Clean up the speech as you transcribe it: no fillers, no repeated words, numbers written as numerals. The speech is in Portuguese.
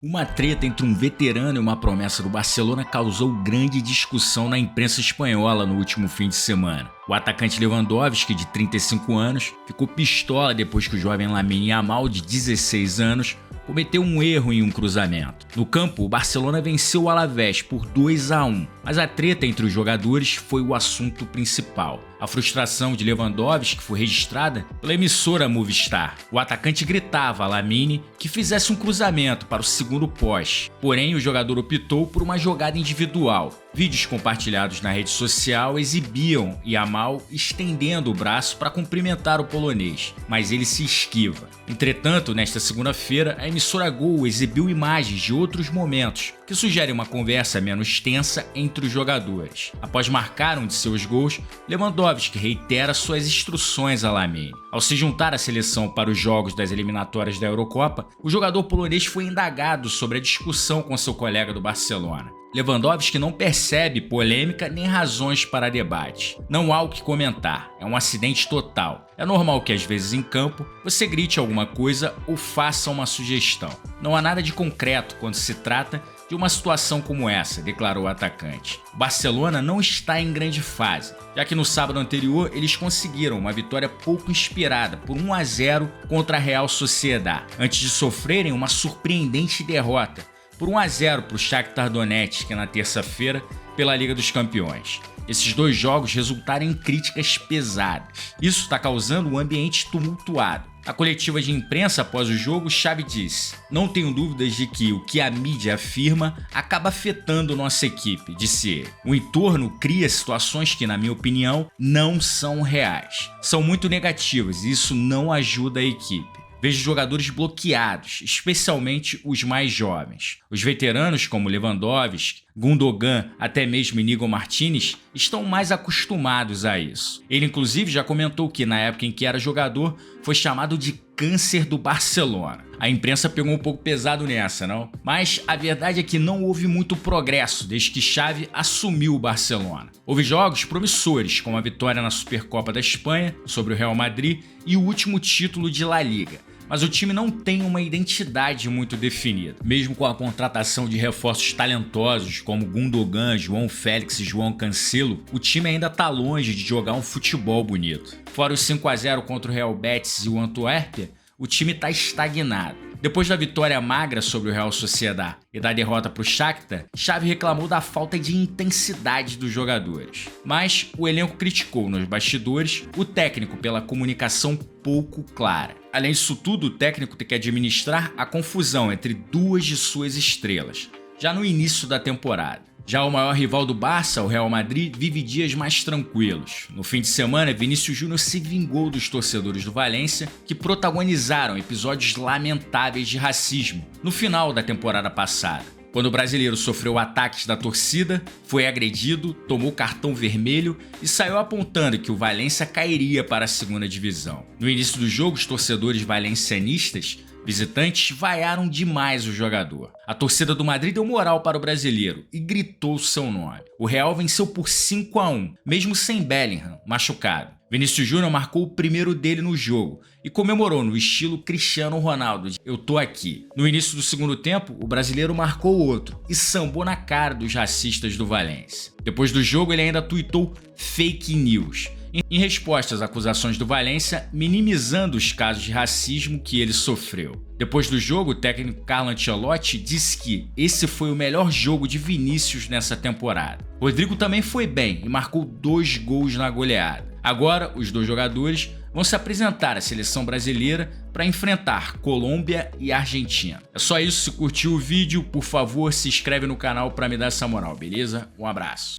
Uma treta entre um veterano e uma promessa do Barcelona causou grande discussão na imprensa espanhola no último fim de semana. O atacante Lewandowski, de 35 anos, ficou pistola depois que o jovem Lamine Yamal, de 16 anos, cometeu um erro em um cruzamento. No campo, o Barcelona venceu o Alavés por 2-1, mas a treta entre os jogadores foi o assunto principal. A frustração de Lewandowski foi registrada pela emissora Movistar. O atacante gritava a Lamine que fizesse um cruzamento para o segundo poste, porém o jogador optou por uma jogada individual. Vídeos compartilhados na rede social exibiam Yamal estendendo o braço para cumprimentar o polonês, mas ele se esquiva. Entretanto, nesta segunda-feira, a emissora Gol exibiu imagens de outros momentos que sugerem uma conversa menos tensa entre os jogadores. Após marcar um de seus gols, Lewandowski reitera suas instruções a Lamine. Ao se juntar à seleção para os jogos das eliminatórias da Eurocopa, o jogador polonês foi indagado sobre a discussão com seu colega do Barcelona. Lewandowski não percebe polêmica nem razões para debate. Não há o que comentar, é um acidente total. É normal que às vezes em campo você grite alguma coisa ou faça uma sugestão. Não há nada de concreto quando se trata de uma situação como essa, declarou o atacante. O Barcelona não está em grande fase, já que no sábado anterior eles conseguiram uma vitória pouco inspirada por 1-0 contra a Real Sociedad, antes de sofrerem uma surpreendente derrota por 1-0 para o Shakhtar Donetsk na terça-feira pela Liga dos Campeões. Esses dois jogos resultaram em críticas pesadas. Isso está causando um ambiente tumultuado. Na coletiva de imprensa após o jogo, Xavi disse: "Não tenho dúvidas de que o que a mídia afirma acaba afetando nossa equipe", disse ele. O entorno cria situações que, na minha opinião, não são reais. São muito negativas e isso não ajuda a equipe. Vejo jogadores bloqueados, especialmente os mais jovens. Os veteranos como Lewandowski, Gundogan, até mesmo Íñigo Martínez, estão mais acostumados a isso. Ele inclusive já comentou que na época em que era jogador foi chamado de câncer do Barcelona. A imprensa pegou um pouco pesado nessa, não? Mas a verdade é que não houve muito progresso desde que Xavi assumiu o Barcelona. Houve jogos promissores, como a vitória na Supercopa da Espanha sobre o Real Madrid e o último título de La Liga. Mas o time não tem uma identidade muito definida. Mesmo com a contratação de reforços talentosos como Gundogan, João Félix e João Cancelo, o time ainda está longe de jogar um futebol bonito. Fora os 5-0 contra o Real Betis e o Antuérpia, o time está estagnado. Depois da vitória magra sobre o Real Sociedad e da derrota para o Shakhtar, Xavi reclamou da falta de intensidade dos jogadores. Mas o elenco criticou nos bastidores o técnico pela comunicação pouco clara. Além disso tudo, o técnico tem que administrar a confusão entre duas de suas estrelas, já no início da temporada. Já o maior rival do Barça, o Real Madrid, vive dias mais tranquilos. No fim de semana, Vinícius Júnior se vingou dos torcedores do Valência, que protagonizaram episódios lamentáveis de racismo no final da temporada passada. Quando o brasileiro sofreu ataques da torcida, foi agredido, tomou cartão vermelho e saiu apontando que o Valência cairia para a segunda divisão. No início do jogo, os torcedores valencianistas visitantes vaiaram demais o jogador. A torcida do Madrid deu moral para o brasileiro e gritou seu nome. O Real venceu por 5-1, mesmo sem Bellingham, machucado. Vinícius Júnior marcou o primeiro dele no jogo e comemorou no estilo Cristiano Ronaldo de "eu tô aqui". No início do segundo tempo, o brasileiro marcou outro e sambou na cara dos racistas do Valência. Depois do jogo, ele ainda tuitou fake news em resposta às acusações do Valência, minimizando os casos de racismo que ele sofreu. Depois do jogo, o técnico Carlo Ancelotti disse que esse foi o melhor jogo de Vinícius nessa temporada. Rodrigo também foi bem e marcou 2 gols na goleada. Agora, os dois jogadores vão se apresentar à seleção brasileira para enfrentar Colômbia e Argentina. É só isso, se curtiu o vídeo, por favor, se inscreve no canal para me dar essa moral, beleza? Um abraço.